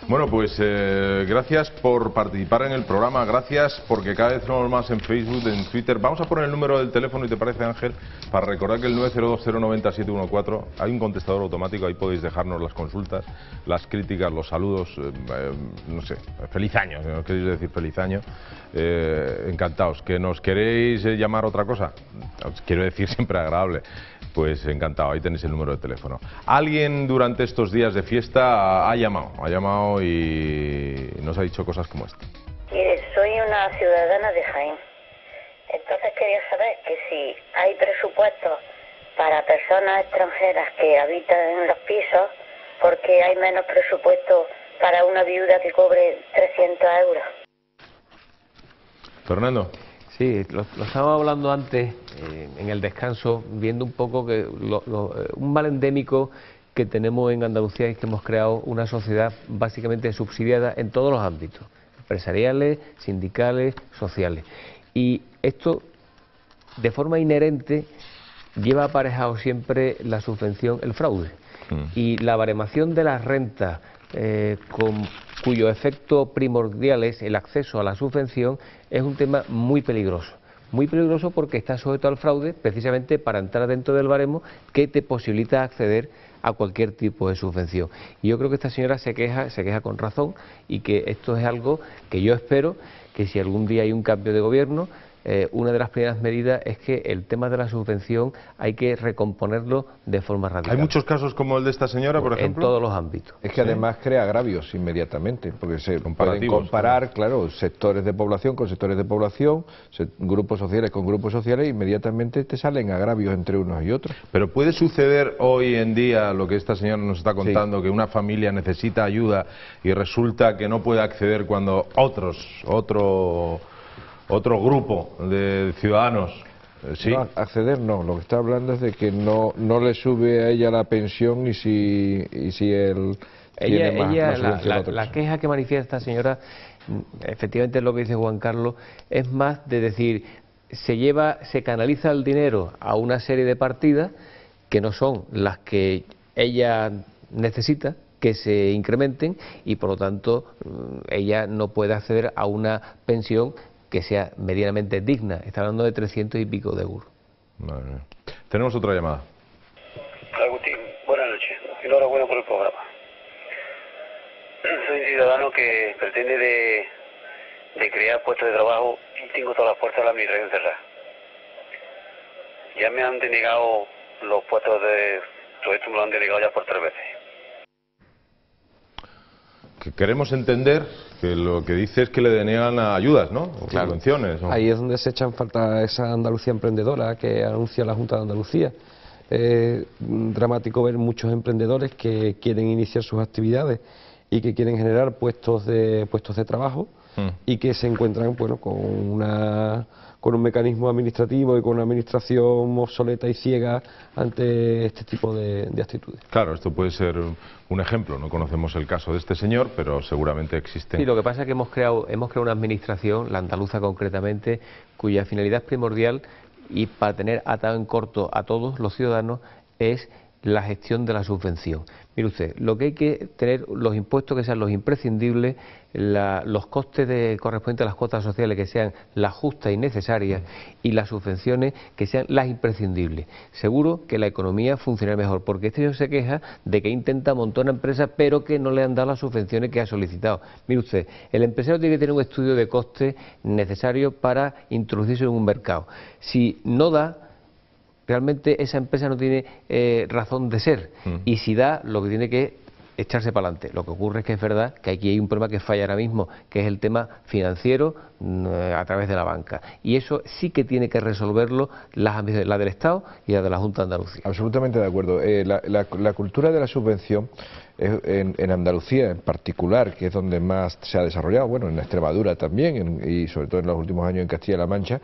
Bueno, pues gracias por participar en el programa, gracias porque cada vez somos más en Facebook, en Twitter. Vamos a poner el número del teléfono, ¿y te parece, Ángel? Para recordar que el 902090714, hay un contestador automático, ahí podéis dejarnos las consultas, las críticas, los saludos, no sé, feliz año, si nos queréis decir feliz año, encantados. ¿Que nos queréis llamar otra cosa? Os quiero decir siempre agradable. Pues encantado, ahí tenéis el número de teléfono. Alguien durante estos días de fiesta ha llamado y nos ha dicho cosas como esta. Mire, soy una ciudadana de Jaén. Entonces quería saber que si hay presupuesto para personas extranjeras que habitan en los pisos, porque hay menos presupuesto para una viuda que cobre 300 euros. Fernando. Sí, lo estábamos hablando antes en el descanso, viendo un poco que un mal endémico que tenemos en Andalucía es que hemos creado una sociedad básicamente subsidiada en todos los ámbitos, empresariales, sindicales, sociales. Y esto, de forma inherente, lleva aparejado siempre la subvención, el fraude. Y la baremación de las rentas, cuyo efecto primordial es el acceso a la subvención, es un tema muy peligroso porque está sujeto al fraude precisamente para entrar dentro del baremo que te posibilita acceder a cualquier tipo de subvención. Y yo creo que esta señora se queja con razón, y que esto es algo que yo espero que si algún día hay un cambio de gobierno, una de las primeras medidas es que el tema de la subvención hay que recomponerlo de forma radical. ¿Hay muchos casos como el de esta señora, por ejemplo? En todos los ámbitos. Es que además crea agravios inmediatamente, porque se pueden comparar, claro, sectores de población con sectores de población, grupos sociales con grupos sociales, e inmediatamente te salen agravios entre unos y otros. Pero puede suceder hoy en día lo que esta señora nos está contando, que una familia necesita ayuda y resulta que no puede acceder cuando otro grupo de ciudadanos, sí. No, acceder no, lo que está hablando es de que no le sube a ella la pensión y si él tiene más la queja que manifiesta esta señora, efectivamente es lo que dice Juan Carlos, es más de decir, se canaliza el dinero a una serie de partidas que no son las que ella necesita que se incrementen, y por lo tanto ella no puede acceder a una pensión que sea medianamente digna. Está hablando de 300 y pico de euros. Vale. Tenemos otra llamada. Agustín, buenas noches. Enhorabuena por el programa. Soy un ciudadano que pretende de crear puestos de trabajo y tengo todas las puertas de la administración cerradas. Ya me han denegado los puestos de... Todo esto me lo han denegado ya por 3 veces. Que queremos entender que lo que dice es que le denegan ayudas, ¿no? O claro, subvenciones, ¿no? Ahí es donde se echa en falta esa Andalucía emprendedora que anuncia la Junta de Andalucía. Es dramático ver muchos emprendedores que quieren iniciar sus actividades y que quieren generar puestos de trabajo y que se encuentran, bueno, con un mecanismo administrativo y con una administración obsoleta y ciega ante este tipo de actitudes. Claro, esto puede ser un ejemplo, no conocemos el caso de este señor, pero seguramente existe. Sí, lo que pasa es que hemos creado una administración, la andaluza concretamente, cuya finalidad primordial, y para tener atado en corto a todos los ciudadanos, es la gestión de la subvención. Mire usted, lo que hay que tener, los impuestos que sean los imprescindibles, los costes correspondientes a las cuotas sociales que sean las justas y necesarias, y las subvenciones que sean las imprescindibles. Seguro que la economía funcionará mejor, porque este señor se queja de que intenta montar una empresa pero que no le han dado las subvenciones que ha solicitado. Mire usted, el empresario tiene que tener un estudio de costes necesario para introducirse en un mercado. Si no da, realmente esa empresa no tiene razón de ser, y si da, lo que tiene que echarse para adelante. Lo que ocurre es que es verdad que aquí hay un problema que falla ahora mismo, que es el tema financiero a través de la banca, y eso sí que tiene que resolverlo la del Estado y la de la Junta de Andalucía. Absolutamente de acuerdo. La cultura de la subvención en Andalucía en particular, que es donde más se ha desarrollado, bueno, en Extremadura también, y sobre todo en los últimos años en Castilla-La Mancha,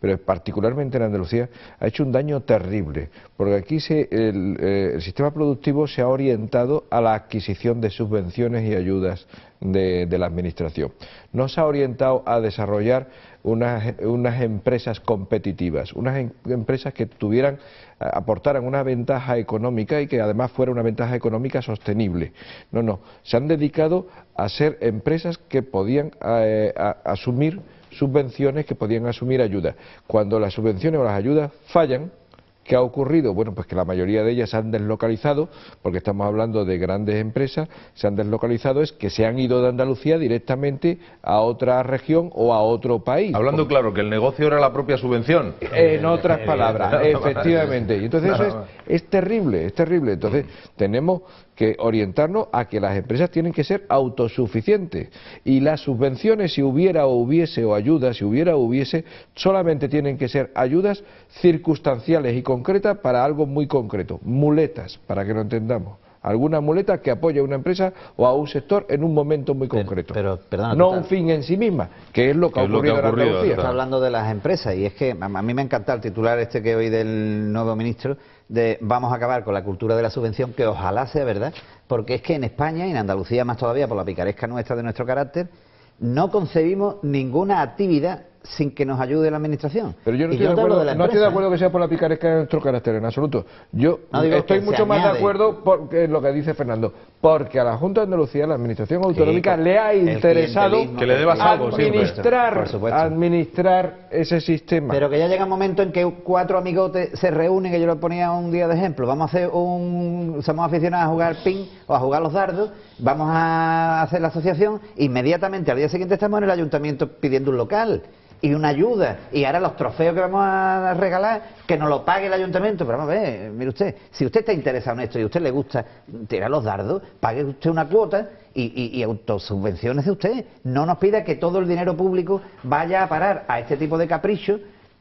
pero particularmente en Andalucía, ha hecho un daño terrible, porque aquí el sistema productivo se ha orientado a la adquisición de subvenciones y ayudas de la Administración. No se ha orientado a desarrollar unas empresas competitivas, unas empresas que aportaran una ventaja económica y que además fuera una ventaja económica sostenible. No, se han dedicado a ser empresas que podían asumir subvenciones, que podían asumir ayudas. Cuando las subvenciones o las ayudas fallan, ¿qué ha ocurrido? Bueno, pues que la mayoría de ellas se han deslocalizado, porque estamos hablando de grandes empresas, se han deslocalizado, es que se han ido de Andalucía directamente a otra región o a otro país. Hablando claro, que el negocio era la propia subvención. En otras palabras, efectivamente. Y entonces eso es terrible, es terrible. Entonces tenemos que orientarnos a que las empresas tienen que ser autosuficientes. Y las subvenciones, si hubiera o hubiese, o ayudas, si hubiera o hubiese, solamente tienen que ser ayudas circunstanciales y concretas para algo muy concreto. Muletas, para que lo entendamos. Alguna muleta que apoye a una empresa o a un sector en un momento muy concreto. Pero perdona, no un fin en sí misma, que es lo que ha ocurrido en Andalucía. Está hablando de las empresas, y es que a mí me encanta el titular este que oí del nuevo ministro, de vamos a acabar con la cultura de la subvención, que ojalá sea verdad, porque es que en España, y en Andalucía más todavía por la picaresca nuestra de nuestro carácter, no concebimos ninguna actividad sin que nos ayude la Administración. Pero yo no estoy de acuerdo que sea por la picaresca de nuestro carácter, en absoluto. Yo estoy mucho más de acuerdo en lo que dice Fernando, porque a la Junta de Andalucía, la Administración Autonómica, le ha interesado que le debas algo administrar ese sistema. Pero que ya llega un momento en que 4 amigotes se reúnen, que yo lo ponía un día de ejemplo, somos aficionados a jugar ping o a jugar los dardos, vamos a hacer la asociación, inmediatamente al día siguiente estamos en el ayuntamiento pidiendo un local y una ayuda, y ahora los trofeos que vamos a regalar, que nos lo pague el ayuntamiento. Pero vamos a ver, mire usted, si usted está interesado en esto y a usted le gusta tirar los dardos, pague usted una cuota y autosubvenciónese usted. No nos pida que todo el dinero público vaya a parar a este tipo de caprichos,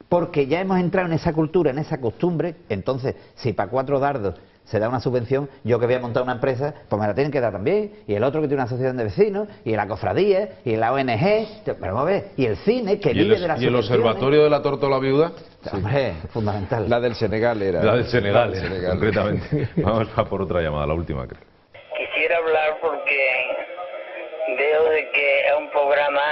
porque ya hemos entrado en esa cultura, en esa costumbre. Entonces, si para 4 dardos se da una subvención, yo que voy a montar una empresa, pues me la tienen que dar también, y el otro que tiene una asociación de vecinos, y la cofradía, y la ONG, pero vamos a ver, y el cine, que vive de las subvenciones. ¿Y el observatorio de la Tórtola Viuda? Sí. Hombre, fundamental. La del Senegal era. La del Senegal, concretamente. Vamos a por otra llamada, la última, creo. Quisiera hablar porque veo de que es un programa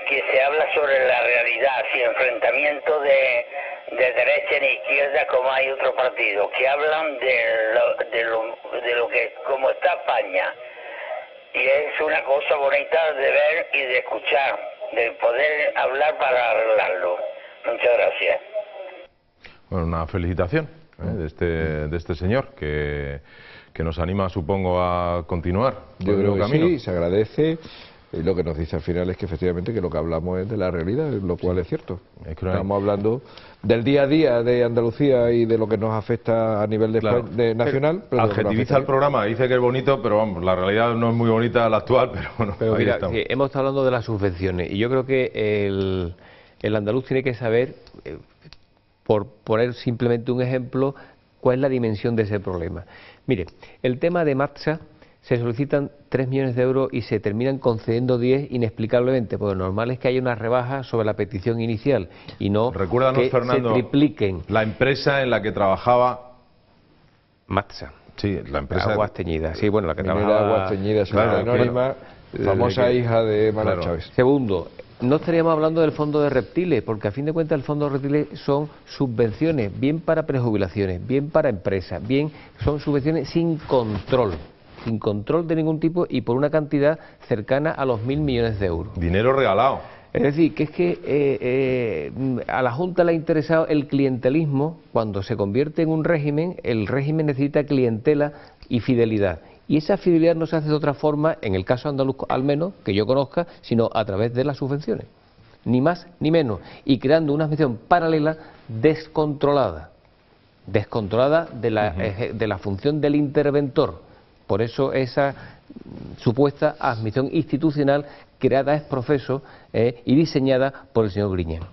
que se habla sobre la realidad, sin enfrentamiento de derecha ni izquierda, como hay otros partidos que hablan de lo que como está España, y es una cosa bonita de ver y de escuchar, de poder hablar para arreglarlo. Muchas gracias. Bueno, una felicitación de este señor que nos anima, supongo, a continuar. Yo creo que sí, se agradece. Y lo que nos dice al final es que efectivamente que lo que hablamos es de la realidad, lo cual es cierto. Estamos hablando del día a día de Andalucía y de lo que nos afecta a nivel nacional. Pero adjetiviza el programa, dice que es bonito, pero vamos, la realidad no es muy bonita, la actual, pero bueno, pero mira, hemos estado hablando de las subvenciones y yo creo que el andaluz tiene que saber, por poner simplemente un ejemplo, cuál es la dimensión de ese problema. Mire, el tema de Matsa, se solicitan 3 millones de euros y se terminan concediendo 10 inexplicablemente, porque lo normal es que haya una rebaja sobre la petición inicial y no que Fernando, se tripliquen. La empresa en la que trabajaba Matsa. Sí, la empresa Aguas Teñidas. Sí, bueno, la que trabajaba Aguas Teñidas, anónima, famosa hija de Manuel Chávez. Segundo, no estaríamos hablando del fondo de reptiles, porque a fin de cuentas el fondo de reptiles son subvenciones, bien para prejubilaciones, bien para empresas, bien son subvenciones sin control de ningún tipo y por una cantidad cercana a los 1.000 millones de euros. Dinero regalado. Es decir, que es que a la Junta le ha interesado el clientelismo. Cuando se convierte en un régimen, el régimen necesita clientela y fidelidad. Y esa fidelidad no se hace de otra forma, en el caso andaluz al menos, que yo conozca, sino a través de las subvenciones. Ni más ni menos. Y creando una subvención paralela descontrolada. Descontrolada de la función del interventor. Por eso esa supuesta admisión institucional creada ex profeso y diseñada por el señor Griñán.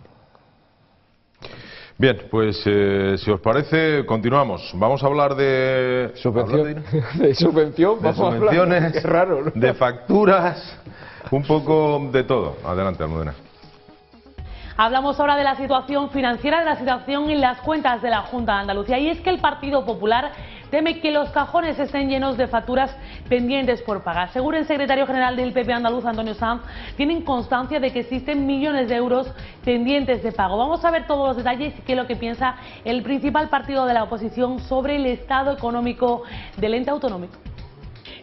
Bien, pues si os parece, continuamos. Vamos a hablar de subvención, vamos a subvenciones, qué raro, ¿no? De facturas, un poco de todo. Adelante, Almudena. Hablamos ahora de la situación financiera, de la situación en las cuentas de la Junta de Andalucía, y es que el Partido Popular Teme que los cajones estén llenos de facturas pendientes por pagar. Según el secretario general del PP andaluz, Antonio Sanz, tienen constancia de que existen millones de euros pendientes de pago. Vamos a ver todos los detalles y qué es lo que piensa el principal partido de la oposición sobre el estado económico del ente autonómico.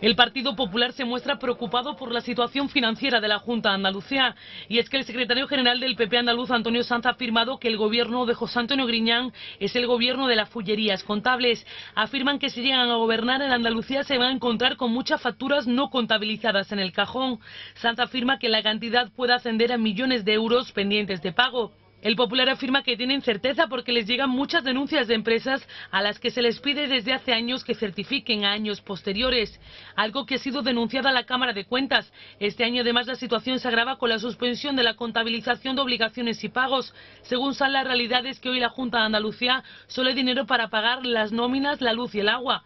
El Partido Popular se muestra preocupado por la situación financiera de la Junta de Andalucía. Y es que el secretario general del PP andaluz, Antonio Sanz, ha afirmado que el gobierno de José Antonio Griñán es el gobierno de las fullerías contables. Afirman que si llegan a gobernar en Andalucía se van a encontrar con muchas facturas no contabilizadas en el cajón. Sanz afirma que la cantidad puede ascender a millones de euros pendientes de pago. El Popular afirma que tienen certeza porque les llegan muchas denuncias de empresas a las que se les pide desde hace años que certifiquen a años posteriores, algo que ha sido denunciado a la Cámara de Cuentas. Este año además la situación se agrava con la suspensión de la contabilización de obligaciones y pagos. Según Sanz, la realidad es que hoy la Junta de Andalucía solo hay dinero para pagar las nóminas, la luz y el agua.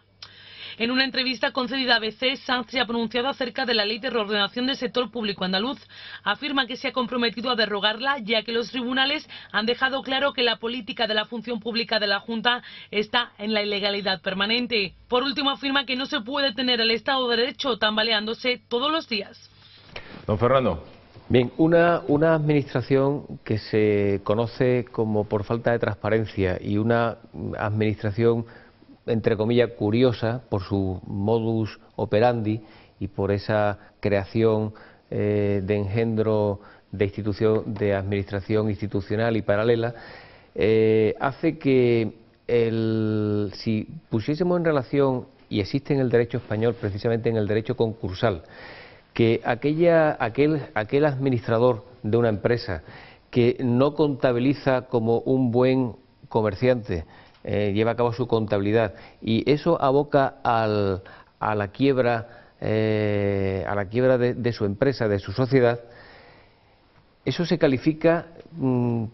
En una entrevista concedida a ABC, Sanz se ha pronunciado acerca de la ley de reordenación del sector público andaluz. Afirma que se ha comprometido a derogarla, ya que los tribunales han dejado claro que la política de la función pública de la Junta está en la ilegalidad permanente. Por último, afirma que no se puede tener el Estado de Derecho tambaleándose todos los días. Don Fernando. Bien, una administración que se conoce como por falta de transparencia y una administración entre comillas curiosa por su modus operandi y por esa creación de engendro de institución, de administración institucional y paralela, hace que si pusiésemos en relación, y existe en el derecho español, precisamente en el derecho concursal, que aquel administrador de una empresa que no contabiliza como un buen comerciante, lleva a cabo su contabilidad y eso aboca a la quiebra de su empresa, de su sociedad, eso se califica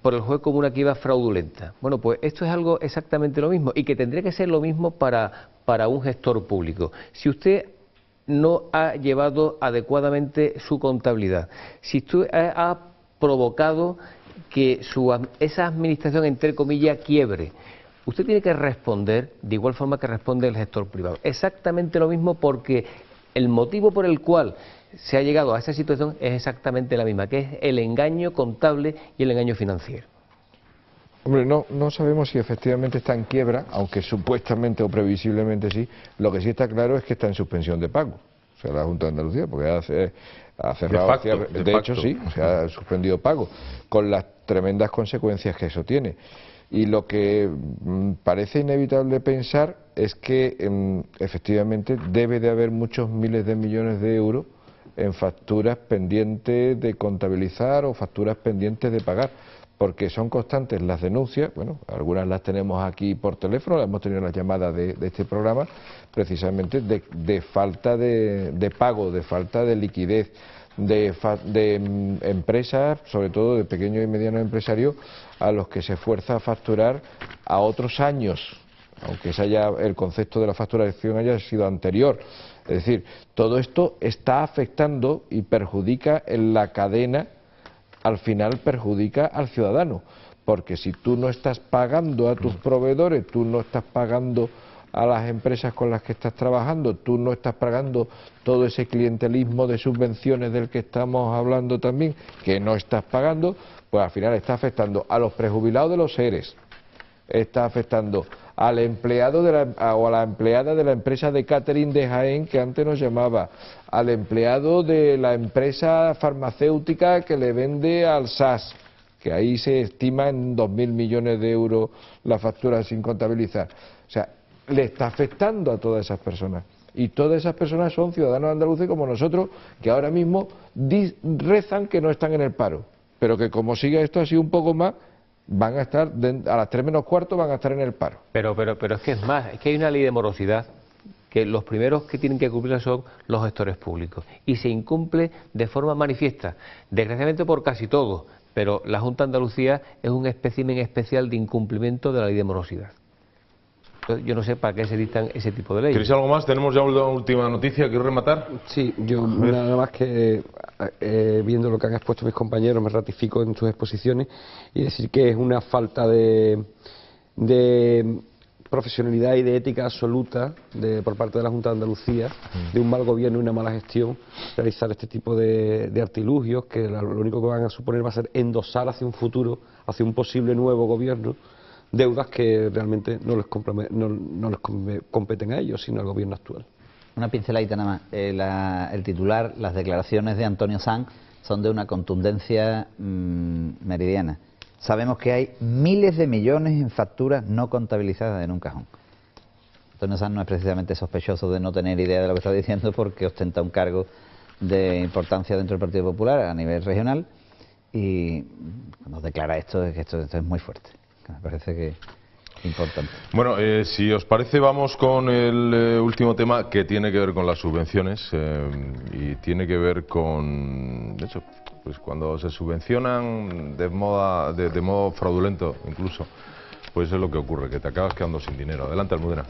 por el juez como una quiebra fraudulenta. Bueno, pues esto es algo exactamente lo mismo y que tendría que ser lo mismo para un gestor público. Si usted no ha llevado adecuadamente su contabilidad, si usted ha provocado que esa administración, entre comillas, quiebre, usted tiene que responder de igual forma que responde el gestor privado. Exactamente lo mismo, porque el motivo por el cual se ha llegado a esa situación es exactamente la misma, que es el engaño contable y el engaño financiero. Hombre, no sabemos si efectivamente está en quiebra, aunque supuestamente o previsiblemente sí. Lo que sí está claro es que está en suspensión de pago. O sea, la Junta de Andalucía, porque ha cerrado... De hecho, sí, o sea, ha suspendido pago, con las tremendas consecuencias que eso tiene. Y lo que parece inevitable pensar es que efectivamente debe de haber muchos miles de millones de euros en facturas pendientes de contabilizar o facturas pendientes de pagar, porque son constantes las denuncias. Bueno, algunas las tenemos aquí por teléfono, hemos tenido las llamadas de este programa, precisamente de falta de pago, de falta de liquidez, de empresas, sobre todo de pequeños y medianos empresarios, a los que se fuerza a facturar a otros años, aunque el concepto de la facturación haya sido anterior. Es decir, todo esto está afectando y perjudica en la cadena, al final perjudica al ciudadano, porque si tú no estás pagando a tus proveedores, tú no estás pagando a las empresas con las que estás trabajando, tú no estás pagando todo ese clientelismo de subvenciones del que estamos hablando también, que no estás pagando, pues al final está afectando a los prejubilados de los ERES, está afectando al empleado o a la empleada de la empresa de catering de Jaén, que antes nos llamaba, al empleado de la empresa farmacéutica que le vende al SAS, que ahí se estima en 2.000 millones de euros la factura sin contabilizar. O sea, le está afectando a todas esas personas. Y todas esas personas son ciudadanos andaluces como nosotros, que ahora mismo rezan que no están en el paro, pero que como siga esto así un poco más, van a estar, a las 3 menos cuarto van a estar en el paro. Pero es que es más, es que hay una ley de morosidad que los primeros que tienen que cumplirla son los gestores públicos, y se incumple de forma manifiesta, desgraciadamente por casi todo, pero la Junta de Andalucía es un espécimen especial de incumplimiento de la ley de morosidad. Yo no sé para qué se dictan ese tipo de leyes. ¿Queréis algo más? Tenemos ya una última noticia. ¿Quieres rematar? Sí, yo nada más que viendo lo que han expuesto mis compañeros me ratifico en sus exposiciones y decir que es una falta de profesionalidad y de ética absoluta por parte de la Junta de Andalucía, de un mal gobierno y una mala gestión, realizar este tipo de artilugios que lo único que van a suponer va a ser endosar hacia un futuro, hacia un posible nuevo gobierno, deudas que realmente no les competen a ellos, sino al gobierno actual. Una pinceladita nada más. El titular, las declaraciones de Antonio Sanz son de una contundencia meridiana. Sabemos que hay miles de millones en facturas no contabilizadas en un cajón. Antonio Sanz no es precisamente sospechoso de no tener idea de lo que está diciendo, porque ostenta un cargo de importancia dentro del Partido Popular a nivel regional, y cuando declara esto es que esto es muy fuerte. Me parece que importante. Bueno, si os parece, vamos con el último tema, que tiene que ver con las subvenciones y tiene que ver con, de hecho, pues cuando se subvencionan de modo fraudulento incluso, pues es lo que ocurre, que te acabas quedando sin dinero. Adelante, Almudena.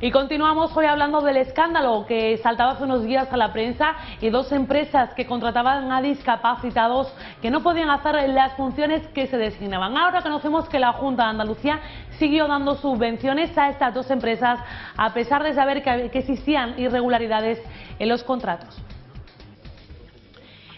Y continuamos hoy hablando del escándalo que saltaba hace unos días a la prensa y dos empresas que contrataban a discapacitados que no podían hacer las funciones que se designaban. Ahora conocemos que la Junta de Andalucía siguió dando subvenciones a estas dos empresas a pesar de saber que existían irregularidades en los contratos.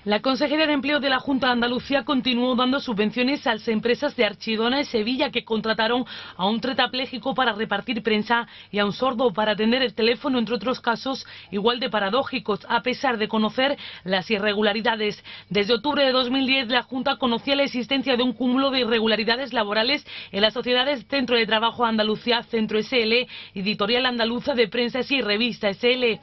La Consejería de Empleo de la Junta de Andalucía continuó dando subvenciones a las empresas de Archidona y Sevilla, que contrataron a un tetrapléjico para repartir prensa y a un sordo para atender el teléfono, entre otros casos igual de paradójicos, a pesar de conocer las irregularidades. Desde octubre de 2010 la Junta conocía la existencia de un cúmulo de irregularidades laborales en las sociedades Centro de Trabajo Andalucía, Centro SL, Editorial Andaluza de Prensa y Revista SL.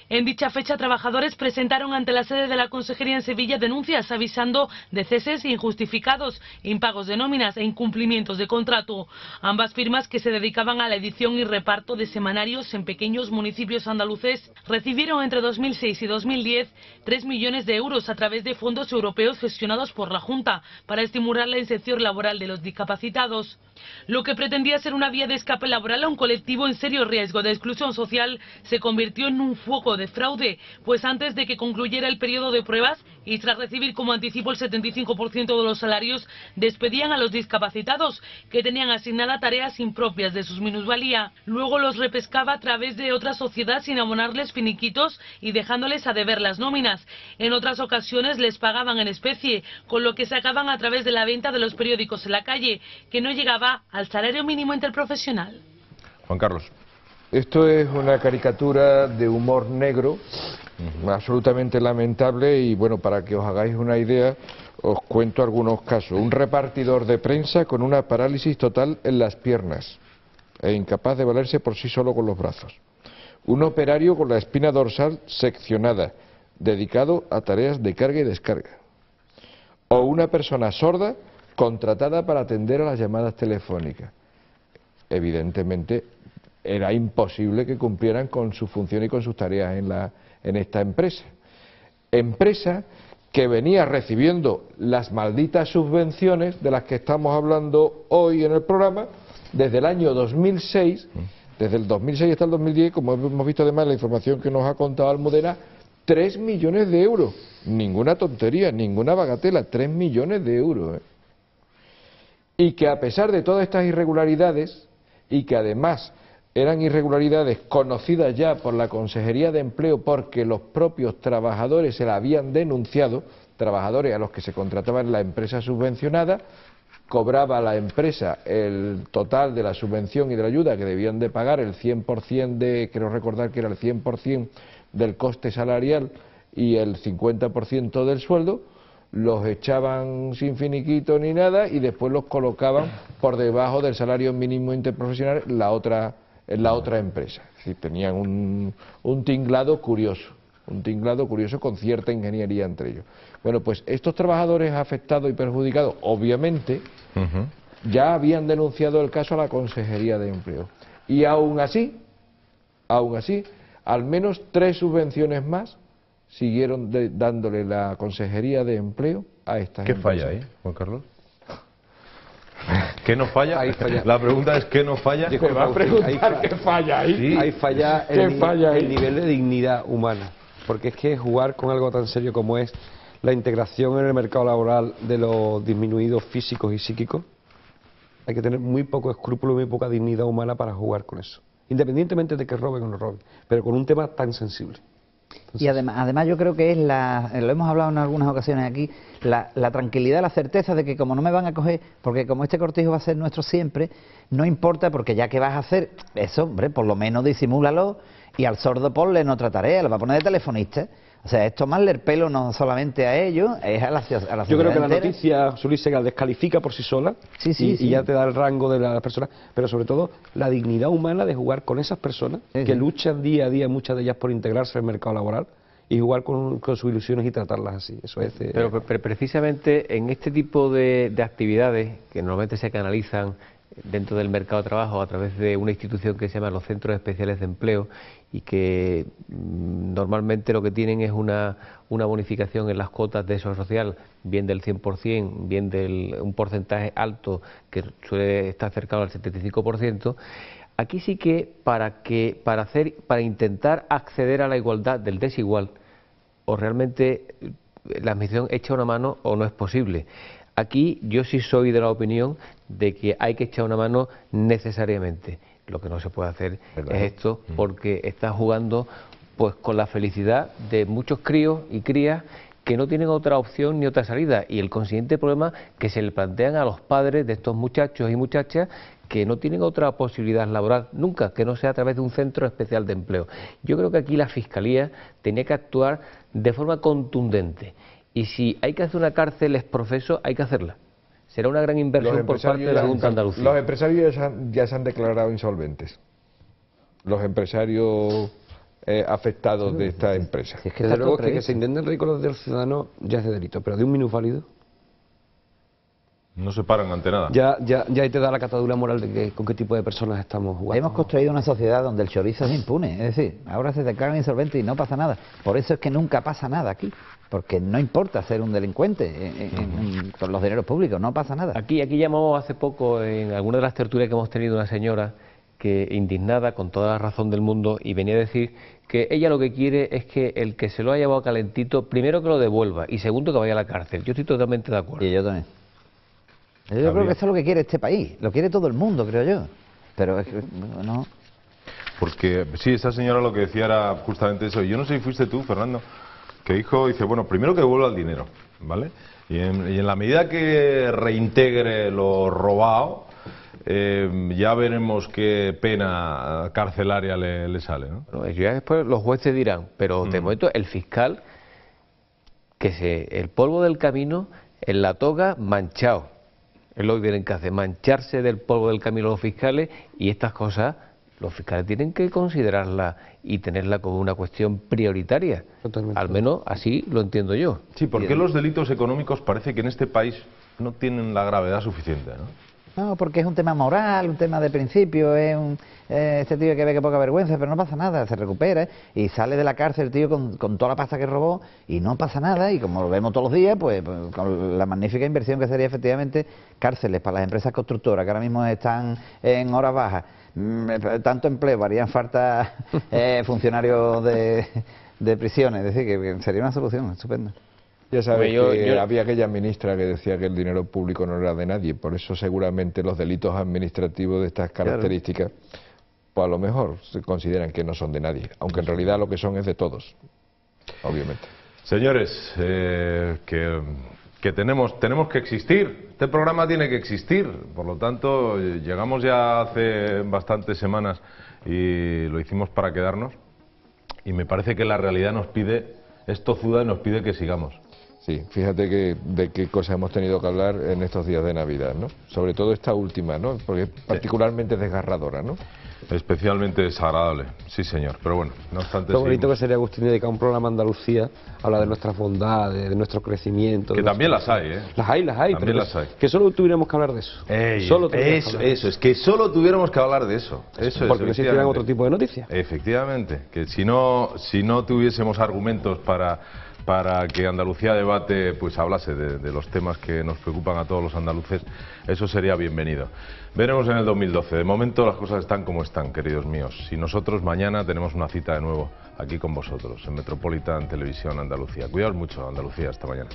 En dicha fecha, trabajadores presentaron ante la sede de la Consejería en Sevilla denuncias avisando de ceses injustificados, impagos de nóminas e incumplimientos de contrato. Ambas firmas, que se dedicaban a la edición y reparto de semanarios en pequeños municipios andaluces, recibieron entre 2006 y 2010 3 millones de euros a través de fondos europeos gestionados por la Junta para estimular la inserción laboral de los discapacitados. Lo que pretendía ser una vía de escape laboral a un colectivo en serio riesgo de exclusión social se convirtió en un foco de fraude, pues antes de que concluyera el periodo de pruebas y tras recibir como anticipo el 75% de los salarios, despedían a los discapacitados que tenían asignada tareas impropias de sus minusvalía. Luego los repescaba a través de otra sociedad sin abonarles finiquitos y dejándoles a deber las nóminas. En otras ocasiones les pagaban en especie, con lo que sacaban a través de la venta de los periódicos en la calle, que no llegaba al salario mínimo interprofesional. Juan Carlos. Esto es una caricatura de humor negro, absolutamente lamentable, y bueno, para que os hagáis una idea, os cuento algunos casos. Un repartidor de prensa con una parálisis total en las piernas e incapaz de valerse por sí solo con los brazos. Un operario con la espina dorsal seccionada, dedicado a tareas de carga y descarga. O una persona sorda contratada para atender a las llamadas telefónicas. Evidentemente era imposible que cumplieran con su función y con sus tareas en esta empresa. Empresa que venía recibiendo las malditas subvenciones de las que estamos hablando hoy en el programa desde el año 2006, desde el 2006 hasta el 2010, como hemos visto además en la información que nos ha contado Almudena, 3 millones de euros. Ninguna tontería, ninguna bagatela, 3 millones de euros. Y que a pesar de todas estas irregularidades, y que además eran irregularidades conocidas ya por la Consejería de Empleo porque los propios trabajadores se la habían denunciado, trabajadores a los que se contrataba en la empresa subvencionada, cobraba la empresa el total de la subvención y de la ayuda que debían de pagar, el 100% de, creo recordar que era el 100% del coste salarial y el 50% del sueldo, los echaban sin finiquito ni nada y después los colocaban por debajo del salario mínimo interprofesional en la otra empresa. Es decir, tenían un tinglado curioso con cierta ingeniería entre ellos. Bueno, pues estos trabajadores afectados y perjudicados, obviamente, ya habían denunciado el caso a la Consejería de Empleo. Y aún así, al menos 3 subvenciones más siguieron dándole la Consejería de Empleo a estas ¿Qué empresas. falla ahí, Juan Carlos? ¿Qué nos falla? La pregunta es ¿qué nos falla? Me va a preguntar qué falla ahí. Sí. Ahí falla el nivel de dignidad humana, porque es que jugar con algo tan serio como es la integración en el mercado laboral de los disminuidos físicos y psíquicos Hay que tener muy poco escrúpulo y muy poca dignidad humana para jugar con eso, independientemente de que roben o no roben, pero con un tema tan sensible. Entonces, y además yo creo que es lo hemos hablado en algunas ocasiones aquí, la tranquilidad, la certeza de que como no me van a coger, porque como este cortijo va a ser nuestro siempre, no importa, porque ya que vas a hacer eso, hombre, por lo menos disimúlalo, y al sordo ponle en otra tarea, lo va a poner de telefonista. O sea, es tomarle el pelo no solamente a ellos, es a la sociedad. Yo creo que la entera. noticia, Solís, se descalifica por sí sola y ya te da el rango de las personas, pero sobre todo la dignidad humana de jugar con esas personas que luchan día a día, muchas de ellas por integrarse al mercado laboral y jugar con sus ilusiones y tratarlas así. Eso es. Pero precisamente en este tipo de actividades que normalmente se canalizan dentro del mercado de trabajo a través de una institución que se llama los Centros Especiales de Empleo y que normalmente lo que tienen es una bonificación en las cuotas de eso social, bien del 100%, bien un porcentaje alto que suele estar cercano al 75%. Aquí sí que para intentar acceder a la igualdad del desigual, o realmente la administración echa una mano o no es posible. Aquí yo sí soy de la opinión de que hay que echar una mano necesariamente. Lo que no se puede hacer es esto, porque está jugando pues con la felicidad de muchos críos y crías que no tienen otra opción ni otra salida, y el consiguiente problema que se le plantean a los padres de estos muchachos y muchachas que no tienen otra posibilidad laboral nunca, que no sea a través de un centro especial de empleo. Yo creo que aquí la Fiscalía tenía que actuar de forma contundente. Y si hay que hacer una cárcel ex profeso, hay que hacerla. Será una gran inversión por parte de la Junta de Andalucía. Los empresarios ya se han declarado insolventes. Los empresarios afectados de esta empresa. Es que desde luego que se intenten ridículos del ciudadano ya es de delito, pero de un minusválido no se paran ante nada. Ya ahí te da la catadura moral de con qué tipo de personas estamos jugando. Hemos construido una sociedad donde el chorizo es impune, es decir, ahora se declaran insolventes y no pasa nada. Por eso es que nunca pasa nada aquí, porque no importa ser un delincuente con los dineros públicos, no pasa nada. Aquí llamamos hace poco en alguna de las tertulias que hemos tenido una señora que indignada con toda la razón del mundo y venía a decir que ella lo que quiere es que el que se lo ha llevado calentito, primero que lo devuelva y segundo que vaya a la cárcel. Yo estoy totalmente de acuerdo. Y yo también. Yo creo que eso es lo que quiere este país, lo quiere todo el mundo, creo yo. Pero es que no. Porque sí, esa señora lo que decía era justamente eso. Yo no sé si fuiste tú, Fernando, que dijo, dice, bueno, primero que devuelva el dinero, ¿vale? Y en la medida que reintegre lo robado, ya veremos qué pena carcelaria le sale, ¿no? Bueno, ya después los jueces dirán, pero de momento el fiscal, el polvo del camino en la toga manchado. Es lo que tienen que hacer, mancharse del polvo del camino los fiscales, y estas cosas los fiscales tienen que considerarlas y tenerla como una cuestión prioritaria. Totalmente. Al menos así lo entiendo yo. Sí, porque los delitos económicos parece que en este país no tienen la gravedad suficiente, ¿no? No, porque es un tema moral, un tema de principio, este tío que ve que poca vergüenza, pero no pasa nada, se recupera y sale de la cárcel el tío con toda la pasta que robó y no pasa nada, y como lo vemos todos los días, pues con la magnífica inversión que sería efectivamente cárceles para las empresas constructoras que ahora mismo están en horas bajas, tanto empleo, harían falta funcionarios de prisiones, es decir, que sería una solución estupenda. Ya sabes que había aquella ministra que decía que el dinero público no era de nadie, por eso seguramente los delitos administrativos de estas características, pues a lo mejor se consideran que no son de nadie, aunque en realidad lo que son es de todos, obviamente. Señores, que tenemos que existir, este programa tiene que existir, por lo tanto llegamos ya hace bastantes semanas y lo hicimos para quedarnos, y me parece que la realidad nos pide, es tozuda y nos pide que sigamos. Sí, fíjate de qué cosas hemos tenido que hablar en estos días de Navidad, ¿no? Sobre todo esta última, ¿no? Porque es particularmente desgarradora, ¿no? Especialmente desagradable, sí señor, pero bueno, no obstante... Lo bonito que sería, Agustín, dedicar un programa a Andalucía, hablar de nuestras bondades, de nuestro crecimiento... Que también las hay, ¿eh? Las hay, también pero las hay. Que solo tuviéramos que hablar de eso. Eso, es que solo tuviéramos que hablar de eso. Eso es, porque no existieran otro tipo de noticias. Efectivamente, que si no tuviésemos argumentos para que Andalucía Debate pues hablase de los temas que nos preocupan a todos los andaluces, eso sería bienvenido. Veremos en el 2012. De momento las cosas están como están, queridos míos. Y nosotros mañana tenemos una cita de nuevo aquí con vosotros, en Metropolitan Televisión Andalucía. Cuidaos mucho, Andalucía. Hasta mañana.